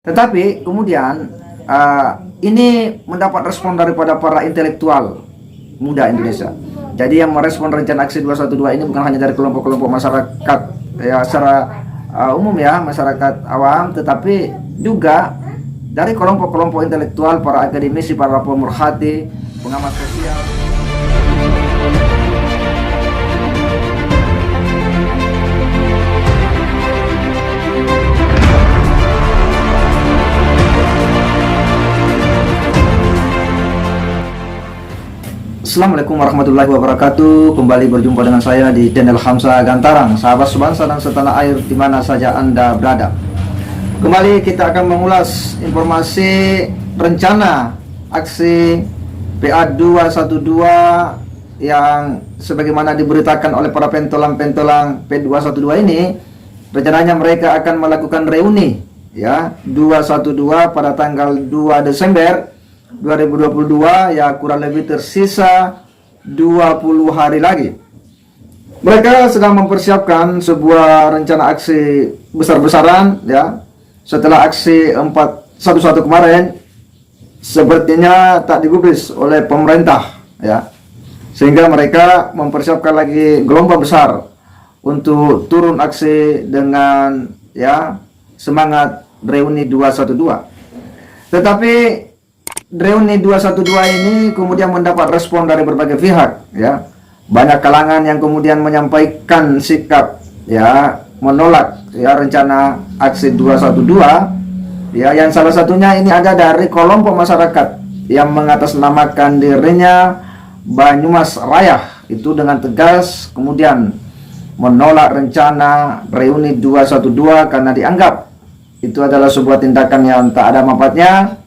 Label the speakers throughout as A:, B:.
A: Tetapi kemudian ini mendapat respon daripada para intelektual muda Indonesia. Jadi yang merespon rencana aksi 212 ini bukan hanya dari kelompok-kelompok masyarakat ya secara umum ya, masyarakat awam, tetapi juga dari kelompok-kelompok intelektual, para akademisi, para pemerhati, pengamat sosial. Assalamualaikum warahmatullahi wabarakatuh. Kembali berjumpa dengan saya di channel Hamzah Gantarang, sahabat sebangsa dan setanah air di mana saja Anda berada. Kembali kita akan mengulas informasi rencana aksi PA212 yang sebagaimana diberitakan oleh para pentolan-pentolan P212 ini. Rencananya mereka akan melakukan reuni ya 212 pada tanggal 2 Desember 2022, ya kurang lebih tersisa 20 hari lagi. Mereka sedang mempersiapkan sebuah rencana aksi besar-besaran ya. Setelah aksi 411 kemarin sepertinya tak digubris oleh pemerintah ya. Sehingga mereka mempersiapkan lagi gelombang besar untuk turun aksi dengan ya semangat reuni 212. Tetapi reuni 212 ini kemudian mendapat respon dari berbagai pihak ya. Banyak kalangan yang kemudian menyampaikan sikap ya menolak ya rencana aksi 212 ya, yang salah satunya ini ada dari kelompok masyarakat yang mengatasnamakan dirinya Banyumas Raya, itu dengan tegas kemudian menolak rencana reuni 212 karena dianggap itu adalah sebuah tindakan yang tak ada manfaatnya,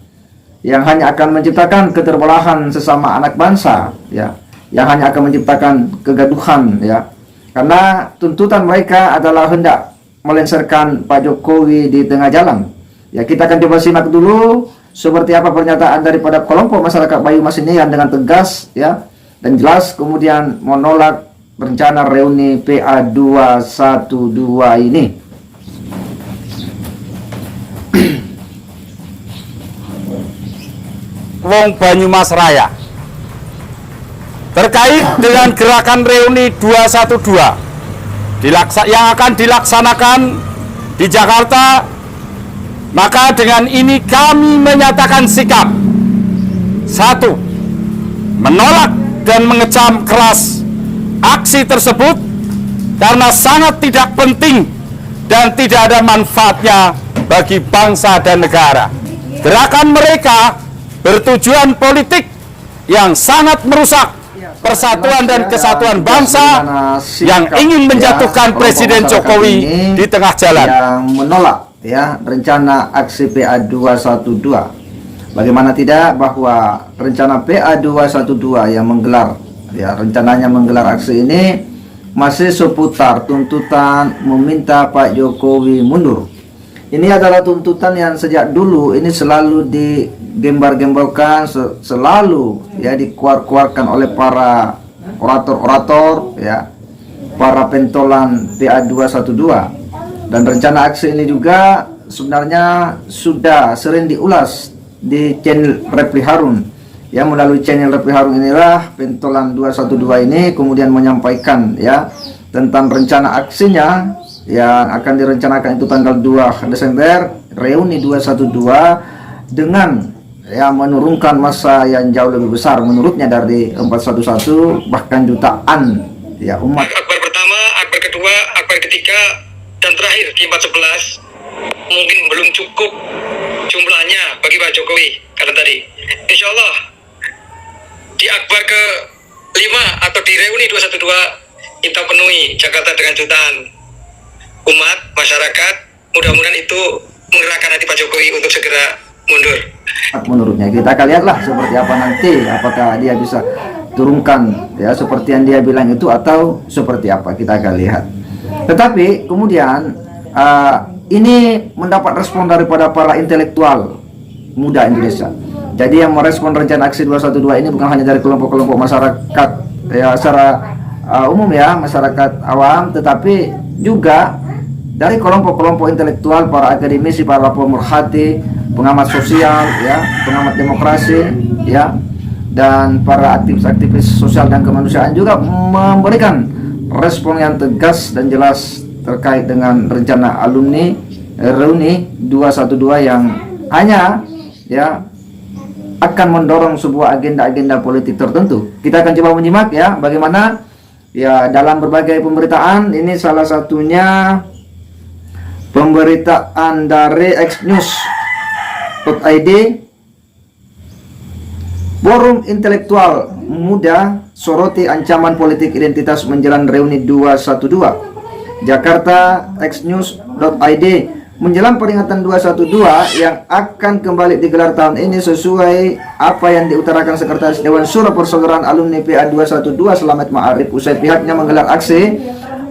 A: yang hanya akan menciptakan keterbelahan sesama anak bangsa ya, yang hanya akan menciptakan kegaduhan ya, karena tuntutan mereka adalah hendak melengsarkan Pak Jokowi di tengah jalan ya. Kita akan coba simak dulu seperti apa pernyataan daripada kelompok masyarakat Banyumas ini yang dengan tegas ya dan jelas kemudian menolak rencana reuni PA212 ini.
B: Wong Banyumas Raya terkait dengan gerakan reuni 212 yang akan dilaksanakan di Jakarta, maka dengan ini kami menyatakan sikap. 1. Menolak dan mengecam keras aksi tersebut karena sangat tidak penting dan tidak ada manfaatnya bagi bangsa dan negara. Gerakan mereka bertujuan politik yang sangat merusak persatuan dan kesatuan bangsa, yang ingin menjatuhkan Presiden Jokowi di tengah jalan.
A: Yang menolak ya rencana aksi PA212. Bagaimana tidak bahwa rencana PA212 yang menggelar ya, rencananya menggelar aksi ini masih seputar tuntutan meminta Pak Jokowi mundur. Ini adalah tuntutan yang sejak dulu ini selalu digembar-gemborkan, selalu ya dikuar-kuarkan oleh para orator-orator ya, para pentolan PA212. Dan rencana aksi ini juga sebenarnya sudah sering diulas di channel Refli Harun ya. Melalui channel Refli Harun inilah pentolan 212 ini kemudian menyampaikan ya tentang rencana aksinya yang akan direncanakan itu tanggal 2 Desember reuni 212 dengan ya menurunkan massa yang jauh lebih besar menurutnya dari 411 bahkan jutaan ya umat.
C: Akbar pertama, akbar kedua, akbar ketiga, dan terakhir di 411 mungkin belum cukup jumlahnya bagi Pak Jokowi karena tadi insya Allah di akbar ke 5 atau di reuni 212 kita penuhi Jakarta dengan jutaan umat masyarakat. Mudah-mudahan itu menggerakkan hati Pak Jokowi untuk segera mundur.
A: Menurutnya kita akan lihatlah seperti apa nanti, apakah dia bisa turunkan ya seperti yang dia bilang itu atau seperti apa, kita akan lihat. Tetapi kemudian ini mendapat respon daripada para intelektual muda Indonesia. Jadi yang merespon rencana aksi 212 ini bukan hanya dari kelompok-kelompok masyarakat ya secara umum ya, masyarakat awam, tetapi juga dari kelompok-kelompok intelektual, para akademisi, para pemerhati, pengamat sosial, ya, pengamat demokrasi, ya, dan para aktivis-aktivis sosial dan kemanusiaan juga memberikan respon yang tegas dan jelas terkait dengan rencana alumni reuni 212 yang hanya, ya, akan mendorong sebuah agenda-agenda politik tertentu. Kita akan coba menyimak, ya, bagaimana, ya, dalam berbagai pemberitaan. Ini salah satunya pemberitaan dari xnews.id. Forum Intelektual Muda soroti ancaman politik identitas menjelang reuni 212. Jakarta, xnews.id. Menjelang peringatan 212 yang akan kembali digelar tahun ini sesuai apa yang diutarakan Sekretaris Dewan Syuro Persaudaraan Alumni PA 212 Slamet Ma'arif usai pihaknya menggelar aksi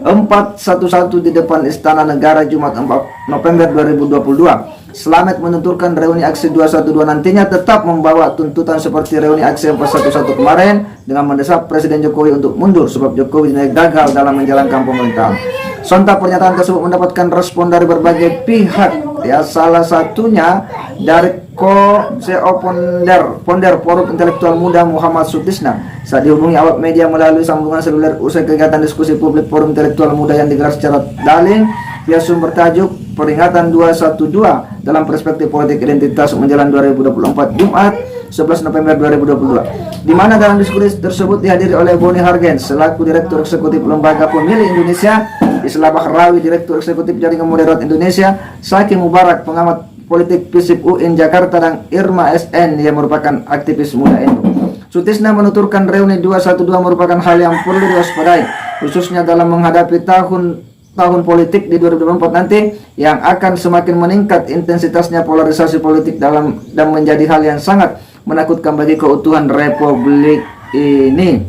A: 411 di depan Istana Negara Jumat 4 November 2022. Slamet menuturkan reuni aksi 212 nantinya tetap membawa tuntutan seperti reuni aksi 411 kemarin dengan mendesak Presiden Jokowi untuk mundur sebab Jokowi dinilai gagal dalam menjalankan pemerintahan. Sontak pernyataan tersebut mendapatkan respon dari berbagai pihak, ya, salah satunya dari CEO Ponder Forum Intelektual Muda Muhammad Sutisna saat dihubungi awak media melalui sambungan seluler usai kegiatan diskusi publik Forum Intelektual Muda yang digelar secara daring via sumber tajuk peringatan 212 dalam perspektif politik identitas menjelang 2024 Jumat 11 November 2022, di mana dalam diskusi tersebut dihadiri oleh Boni Hargens selaku Direktur Eksekutif Lembaga Pemilih Indonesia, Islah Bahrawi Direktur Eksekutif Jaringan Moderat Indonesia, Saki Mubarak pengamat politik FISIP UIN Jakarta, dan Irma SN yang merupakan aktivis muda NU. Sutisna menuturkan reuni 212 merupakan hal yang perlu diwaspadai khususnya dalam menghadapi tahun politik di 2024 nanti yang akan semakin meningkat intensitasnya polarisasi politik dan menjadi hal yang sangat menakutkan bagi keutuhan Republik ini.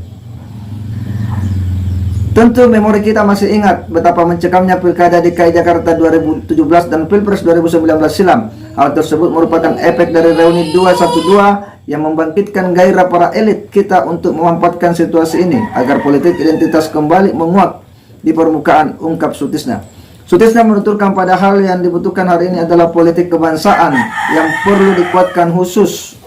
A: Tentu memori kita masih ingat betapa mencekamnya Pilkada DKI Jakarta 2017 dan Pilpres 2019 silam. Hal tersebut merupakan efek dari reuni 212 yang membangkitkan gairah para elit kita untuk memanfaatkan situasi ini agar politik identitas kembali menguat di permukaan, ungkap Sutisna. Sutisna menuturkan pada hal yang dibutuhkan hari ini adalah politik kebangsaan yang perlu dikuatkan khusus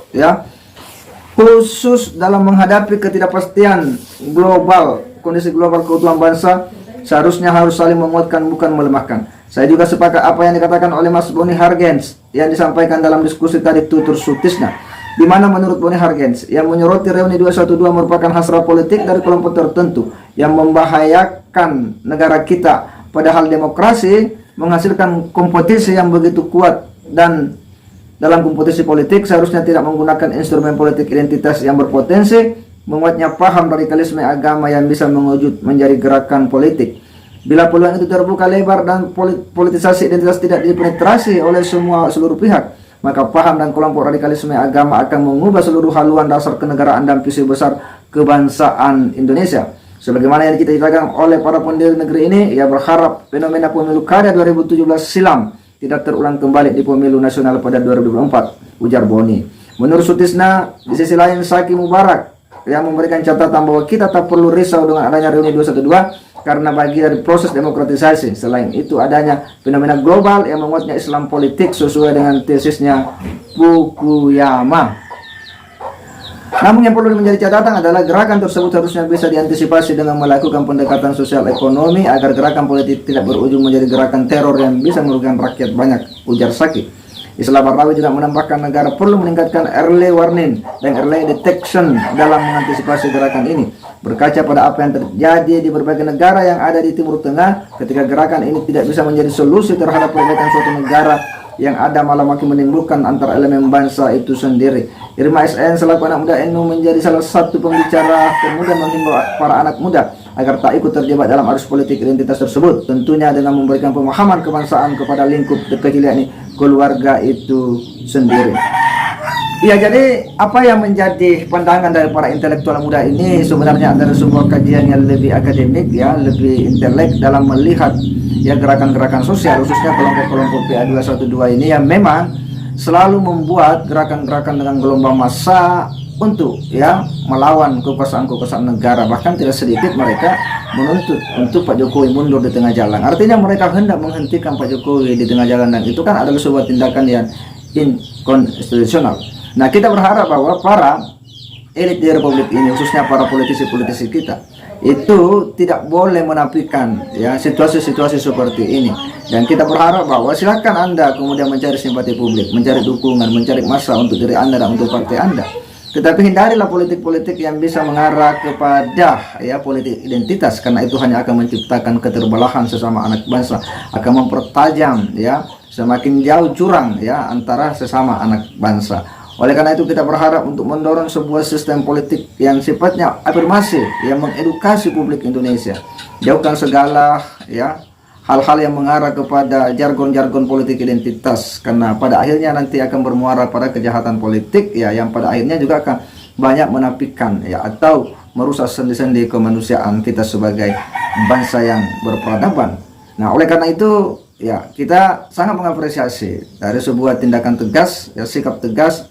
A: dalam menghadapi ketidakpastian global. Kondisi global keutuhan bangsa seharusnya harus saling menguatkan bukan melemahkan. Saya juga sepakat apa yang dikatakan oleh Mas Boni Hargens yang disampaikan dalam diskusi tadi tutur Sutisna, di mana menurut Boni Hargens yang menyoroti reuni 212 merupakan hasrat politik dari kelompok tertentu yang membahayakan negara kita, padahal demokrasi menghasilkan kompetisi yang begitu kuat, dan dalam kompetisi politik seharusnya tidak menggunakan instrumen politik identitas yang berpotensi menguatnya paham radikalisme agama yang bisa mewujud menjadi gerakan politik. Bila peluang itu terbuka lebar dan politisasi identitas tidak dipenetrasi oleh seluruh pihak, maka paham dan kelompok radikalisme agama akan mengubah seluruh haluan dasar kenegaraan dan visi besar kebangsaan Indonesia. Sebagaimana yang diceritakan oleh para pendiri negeri ini, ia berharap fenomena pemilu kada 2017 silam tidak terulang kembali di pemilu nasional pada 2024, ujar Boni. Menurut Sutisna, di sisi lain Saki Mubarak yang memberikan catatan bahwa kita tak perlu risau dengan adanya reuni 212 karena bagi dari proses demokratisasi. Selain itu adanya fenomena global yang menguatnya Islam politik sesuai dengan tesisnya Fukuyama. Namun yang perlu menjadi catatan adalah gerakan tersebut harusnya bisa diantisipasi dengan melakukan pendekatan sosial ekonomi agar gerakan politik tidak berujung menjadi gerakan teror yang bisa merugikan rakyat banyak, ujar Saki. Islah Bahrawi juga menambahkan negara perlu meningkatkan early warning dan early detection dalam mengantisipasi gerakan ini. Berkaca pada apa yang terjadi di berbagai negara yang ada di Timur Tengah, ketika gerakan ini tidak bisa menjadi solusi terhadap perbaikan suatu negara, yang ada malah makin menimbulkan antar elemen bangsa itu sendiri. Irma SN selaku anak muda NU menjadi salah satu pembicara termuda menghimbau para anak muda agar tak ikut terjebak dalam arus politik identitas tersebut, tentunya dengan memberikan pemahaman kebangsaan kepada lingkup kecil yakni keluarga itu sendiri. Ya, jadi apa yang menjadi pandangan dari para intelektual muda ini sebenarnya adalah sebuah kajian yang lebih akademik, ya, lebih intelek dalam melihat, ya, gerakan-gerakan sosial khususnya kelompok-kelompok PA 212 ini yang memang selalu membuat gerakan-gerakan dengan gelombang massa untuk melawan kekuasaan negara, bahkan tidak sedikit mereka menuntut untuk Pak Jokowi mundur di tengah jalan. Artinya mereka hendak menghentikan Pak Jokowi di tengah jalan, dan itu kan adalah sebuah tindakan yang inkonstitusional. Nah, kita berharap bahwa para elit di Republik ini, khususnya para politisi-politisi kita, itu tidak boleh menafikan situasi-situasi seperti ini. Dan kita berharap bahwa silakan Anda kemudian mencari simpati publik, mencari dukungan, mencari massa untuk diri Anda dan untuk partai Anda. Tetapi hindarilah politik-politik yang bisa mengarah kepada politik identitas, karena itu hanya akan menciptakan keterbelahan sesama anak bangsa, akan mempertajam semakin jauh jurang antara sesama anak bangsa. Oleh karena itu kita berharap untuk mendorong sebuah sistem politik yang sifatnya afirmasi, yang mengedukasi publik Indonesia, jauhkan segala hal-hal yang mengarah kepada jargon-jargon politik identitas, karena pada akhirnya nanti akan bermuara pada kejahatan politik yang pada akhirnya juga akan banyak menafikan atau merusak sendi-sendi kemanusiaan kita sebagai bangsa yang berperadaban. Nah, oleh karena itu kita sangat mengapresiasi dari sebuah tindakan tegas, sikap tegas,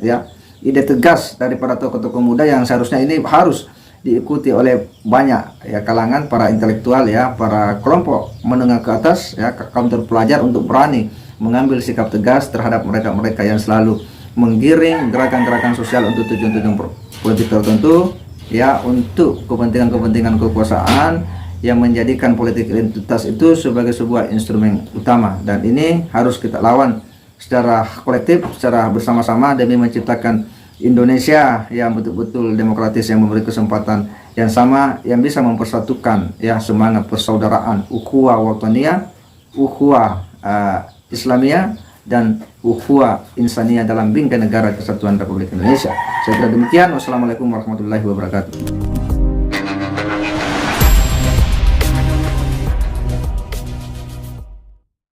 A: ide tegas dari para tokoh-tokoh muda yang seharusnya ini harus diikuti oleh banyak kalangan para intelektual, para kelompok menengah ke atas, kaum terpelajar, untuk berani mengambil sikap tegas terhadap mereka-mereka yang selalu menggiring gerakan-gerakan sosial untuk tujuan-tujuan politik tertentu, untuk kepentingan-kepentingan kekuasaan, yang menjadikan politik identitas itu sebagai sebuah instrumen utama. Dan ini harus kita lawan secara kolektif, secara bersama-sama, demi menciptakan Indonesia yang betul-betul demokratis, yang memberi kesempatan yang sama, yang bisa mempersatukan semangat persaudaraan, ukhuwah wataniyah, ukhuwah Islamiyah, dan ukhuwah insaniyah dalam bingkai negara kesatuan Republik Indonesia. Saya kira demikian. Wassalamualaikum warahmatullahi wabarakatuh.